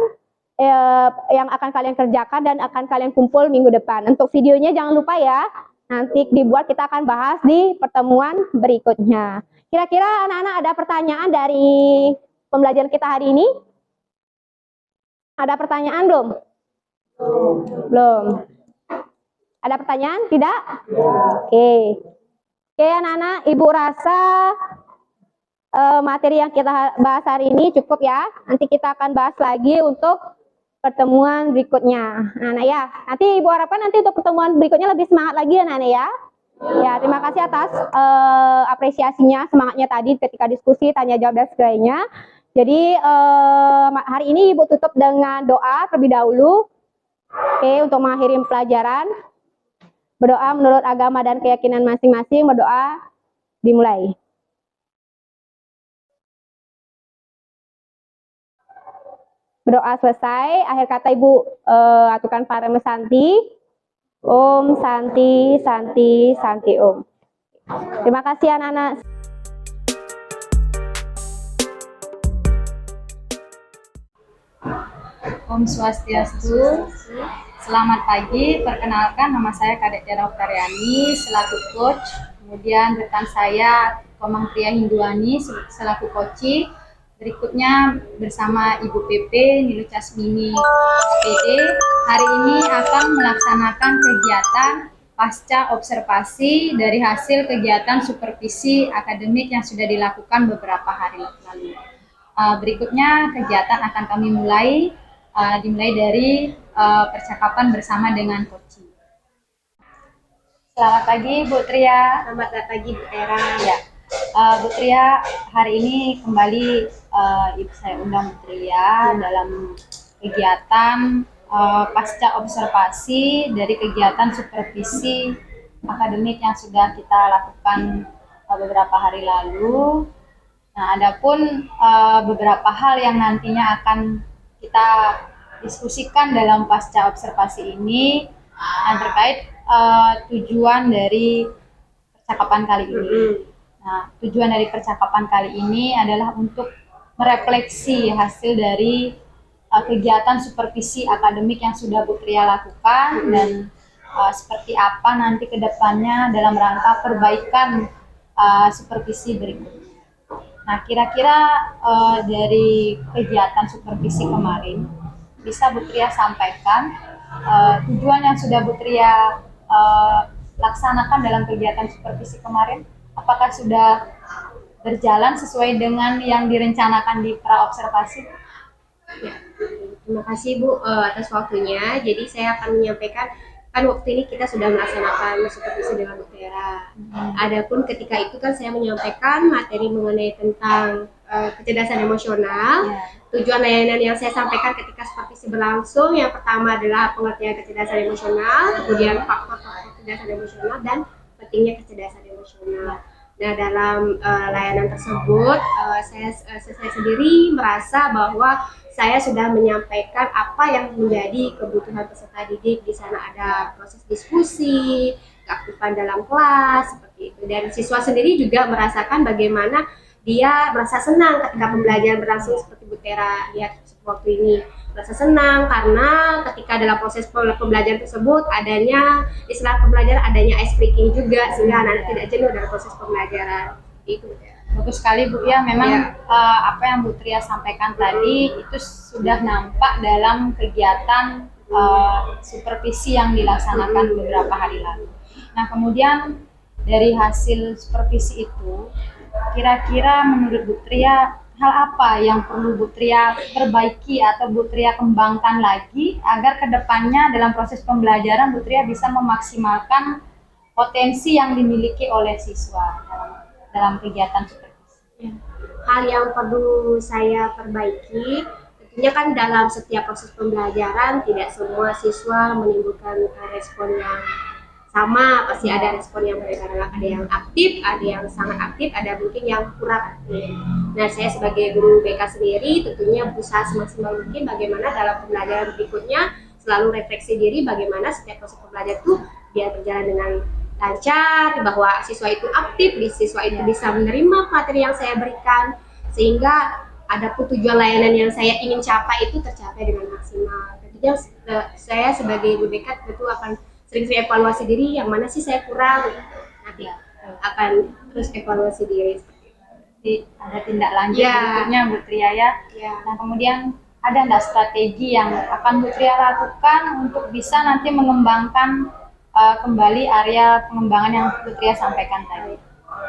yang akan kalian kerjakan dan akan kalian kumpul minggu depan. Untuk videonya jangan lupa ya, nanti dibuat, kita akan bahas di pertemuan berikutnya. Kira-kira anak-anak ada pertanyaan dari pembelajaran kita hari ini? Ada pertanyaan belum? Belum. Ada pertanyaan? Tidak? Oke. Oke anak-anak, Ibu rasa materi yang kita bahas hari ini cukup ya. Nanti kita akan bahas lagi untuk pertemuan berikutnya. Anak-anak ya. Nanti Ibu harapkan nanti untuk pertemuan berikutnya lebih semangat lagi anak-anak ya. Ya, terima kasih atas apresiasinya, semangatnya tadi ketika diskusi, tanya jawab dan sebagainya. Jadi hari ini Ibu tutup dengan doa terlebih dahulu. Oke, untuk mengakhiri pelajaran. Berdoa menurut agama dan keyakinan masing-masing, berdoa dimulai. Berdoa selesai, akhir kata Ibu aturkan Parame Santi. Om Santi, Santi, Santi Om. Terima kasih anak-anak. Om Swastiastu. Selamat pagi, perkenalkan nama saya Kadek Tiara Oktariani selaku coach, kemudian rekan saya Komang Pria Hinduani selaku coach. Berikutnya bersama Ibu PP Nilu Casmini SPD hari ini akan melaksanakan kegiatan pasca observasi dari hasil kegiatan supervisi akademik yang sudah dilakukan beberapa hari lalu. Berikutnya kegiatan akan kami dimulai dari percakapan bersama dengan coaching. Selamat pagi Bu Tria. Selamat pagi Bu Tera. Ya, Bu Tria, hari ini kembali Ibu saya undang Bu Tria dalam kegiatan pasca observasi dari kegiatan supervisi akademik yang sudah kita lakukan beberapa hari lalu. Nah, adapun beberapa hal yang nantinya akan kita diskusikan dalam pasca observasi ini terkait tujuan dari percakapan kali ini. Nah, tujuan dari percakapan kali ini adalah untuk merefleksi hasil dari kegiatan supervisi akademik yang sudah Bu Tria lakukan dan seperti apa nanti ke depannya dalam rangka perbaikan supervisi berikutnya. Nah, kira-kira dari kegiatan supervisi kemarin bisa Bu Tria sampaikan tujuan yang sudah Bu Tria laksanakan dalam kegiatan supervisi kemarin, apakah sudah berjalan sesuai dengan yang direncanakan di pra-observasi? Ya, terima kasih Bu atas waktunya. Jadi saya akan menyampaikan, kan waktu ini kita sudah melaksanakan supervisi dengan Bu Tera. Adapun ketika itu kan saya menyampaikan materi mengenai tentang kecerdasan emosional. Tujuan layanan yang saya sampaikan ketika supervisi berlangsung, yang pertama adalah pengertian kecerdasan emosional, kemudian faktor-faktor kecerdasan emosional, dan pentingnya kecerdasan emosional. Nah, dalam layanan tersebut, saya sendiri merasa bahwa saya sudah menyampaikan apa yang menjadi kebutuhan peserta didik. Di sana ada proses diskusi, keaktifan dalam kelas, seperti itu. Dan siswa sendiri juga merasakan bagaimana dia merasa senang ketika pembelajaran berlangsung seperti Bu Tera lihat waktu ini. Merasa senang karena ketika dalam proses pembelajaran tersebut adanya istilah pembelajaran, adanya ice breaking juga, sehingga anak-anak tidak jenuh dalam proses pembelajaran. Itu ya. Bagus sekali Bu ya, memang apa yang Bu Tria sampaikan tadi itu sudah nampak dalam kegiatan supervisi yang dilaksanakan beberapa hari lalu. Nah, kemudian dari hasil supervisi itu, kira-kira menurut Bu Tria hal apa yang perlu Bu Tria perbaiki atau Bu Tria kembangkan lagi agar kedepannya dalam proses pembelajaran Bu Tria bisa memaksimalkan potensi yang dimiliki oleh siswa dalam kegiatan supervisi? Hal yang perlu saya perbaiki, tentunya kan dalam setiap proses pembelajaran tidak semua siswa menimbulkan respon yang sama, pasti ada respon yang berbeda, ada yang aktif, ada yang sangat aktif, ada mungkin yang kurang aktif. Nah, saya sebagai guru BK sendiri tentunya berusaha semaksimal mungkin bagaimana dalam pembelajaran berikutnya selalu refleksi diri bagaimana setiap proses pembelajaran itu biar berjalan dengan lancar, bahwa siswa itu aktif, siswa itu bisa menerima materi yang saya berikan, sehingga ada tujuan layanan yang saya ingin capai itu tercapai dengan maksimal. Tentunya saya sebagai guru BK tentu akan sering-sering evaluasi diri, yang mana sih saya kurang, nanti akan terus evaluasi diri. Jadi ada tindak lanjut berikutnya Bu Tria ya. Nah, kemudian ada nggak strategi yang akan Bu Tria lakukan untuk bisa nanti mengembangkan kembali area pengembangan yang Bu Tria sampaikan tadi?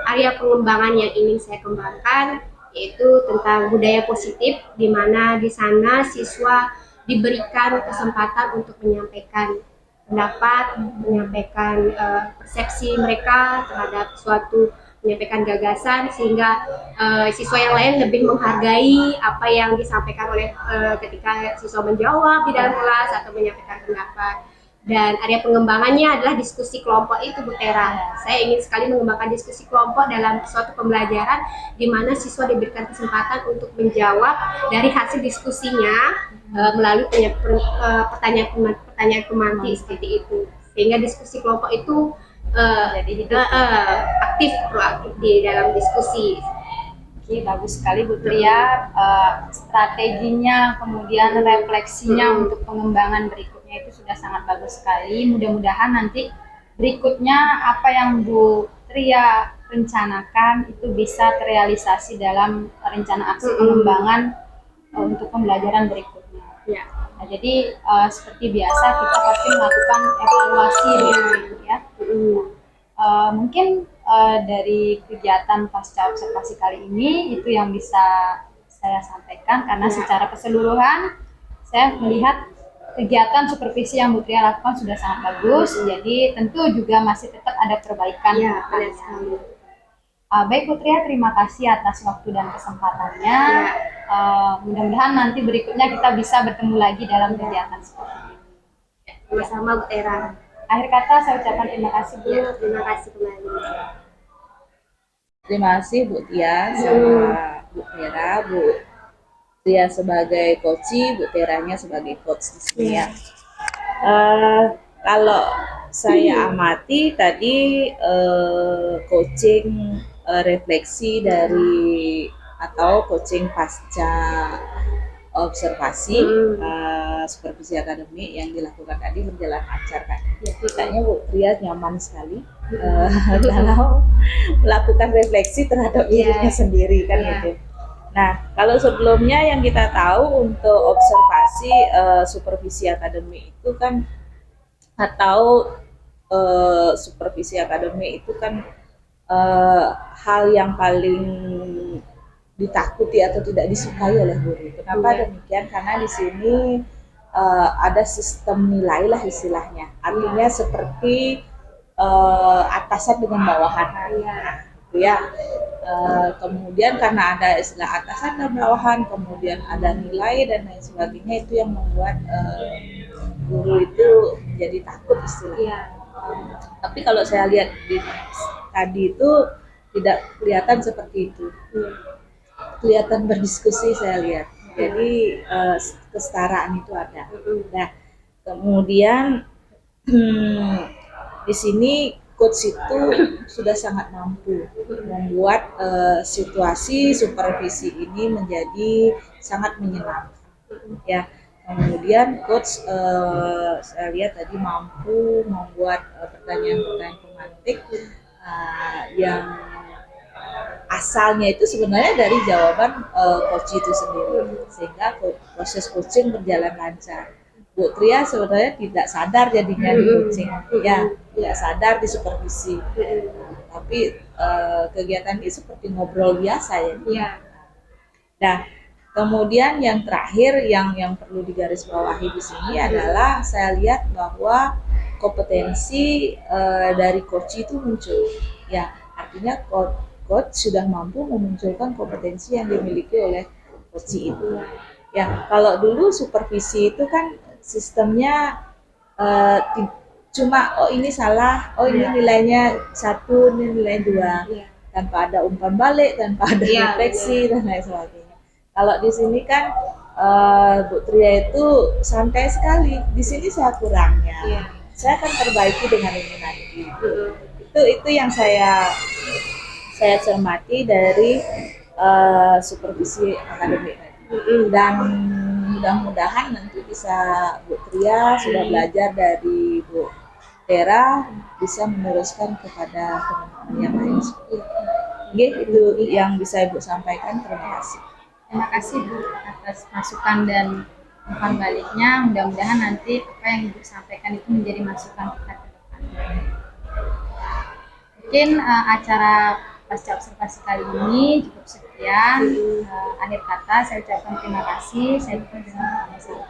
Area pengembangan yang ingin saya kembangkan yaitu tentang budaya positif, di mana di sana siswa diberikan kesempatan untuk menyampaikan pendapat, menyampaikan persepsi mereka terhadap suatu, menyampaikan gagasan, sehingga siswa yang lain lebih menghargai apa yang disampaikan oleh ketika siswa menjawab di dalam kelas atau menyampaikan pendapat. Dan area pengembangannya adalah diskusi kelompok itu Bu Tera. Saya ingin sekali mengembangkan diskusi kelompok dalam suatu pembelajaran di mana siswa diberikan kesempatan untuk menjawab dari hasil diskusinya melalui pertanyaan pemantik seperti itu. Sehingga diskusi kelompok itu aktif, proaktif di dalam diskusi. Oke, bagus sekali Bu Tria, strateginya kemudian refleksinya untuk pengembangan berikutnya itu sudah sangat bagus sekali. Mudah-mudahan nanti berikutnya apa yang Bu Tria rencanakan itu bisa terrealisasi dalam rencana aksi pengembangan untuk pembelajaran berikutnya. Nah, jadi seperti biasa kita pasti melakukan evaluasi begitu ya. Mungkin dari kegiatan pasca observasi kali ini itu yang bisa saya sampaikan, karena secara keseluruhan saya melihat kegiatan supervisi yang Bu Tria lakukan sudah sangat bagus, jadi tentu juga masih tetap ada perbaikan. Baik Bu Tria, terima kasih atas waktu dan kesempatannya. Mudah-mudahan nanti berikutnya kita bisa bertemu lagi dalam kegiatan seperti ini. Sama-sama Bu Tera. Akhir kata saya ucapkan terima kasih Bu. Terima kasih kembali. Terima kasih Bu Tia sama Bu Tera, Bu Tria sebagai coach, Bu Teranya sebagai coach di sini ya. Kalau saya amati tadi coaching refleksi dari atau coaching pasca observasi supervisi akademik yang dilakukan tadi berjalan lancar kan. Kayaknya Bu Tria nyaman sekali dalam melakukan refleksi terhadap dirinya sendiri kan gitu. Nah, kalau sebelumnya yang kita tahu untuk observasi supervisi akademik itu kan atau supervisi akademik itu kan hal yang paling ditakuti atau tidak disukai oleh guru. Kenapa demikian? Karena di sini ada sistem nilai lah istilahnya. Artinya seperti atasan dengan bawahan. Ya. Kemudian karena ada istilah atasan dan bawahan, kemudian ada nilai dan lain sebagainya, itu yang membuat guru itu menjadi takut istilahnya. Tapi kalau saya lihat tadi itu tidak kelihatan seperti itu. Kelihatan berdiskusi saya lihat. Jadi kesetaraan itu ada. Nah, kemudian di sini coach itu sudah sangat mampu membuat situasi supervisi ini menjadi sangat menyenangkan. Ya, kemudian coach saya lihat tadi mampu membuat pertanyaan-pertanyaan pemantik yang asalnya itu sebenarnya dari jawaban coach itu sendiri, sehingga proses coaching berjalan lancar. Bu Tria sebenarnya tidak sadar jadinya di coaching, ya tidak sadar di supervisi, tapi kegiatan ini seperti ngobrol biasa ya. Nah, kemudian yang terakhir yang perlu digarisbawahi di sini adalah saya lihat bahwa kompetensi dari coach itu muncul, ya artinya coach sudah mampu memunculkan kompetensi yang dimiliki oleh coach itu. Ya, kalau dulu supervisi itu kan sistemnya cuma ini salah, ini nilainya 1, ini nilai 2, tanpa ada umpan balik, tanpa ada refleksi dan lain sebagainya. Kalau di sini kan Bu Tria itu santai sekali. Di sini saya kurangnya, saya akan perbaiki dengan ini nanti. Itu yang saya cermati dari supervisi akademik tadi. Dan mudah-mudahan nanti bisa Bu Tria sudah belajar dari Bu Tera, bisa meneruskan kepada teman-teman yang lain. Itu yang bisa Ibu sampaikan. Terima kasih. Terima kasih Bu atas masukan dan umpan baliknya. Mudah-mudahan nanti apa yang Ibu sampaikan itu menjadi masukan kita ke depan. Mungkin acara pasca observasi kali ini cukup sekian. Akhir kata saya ucapkan terima kasih. Saya tutup dengan sama-sama.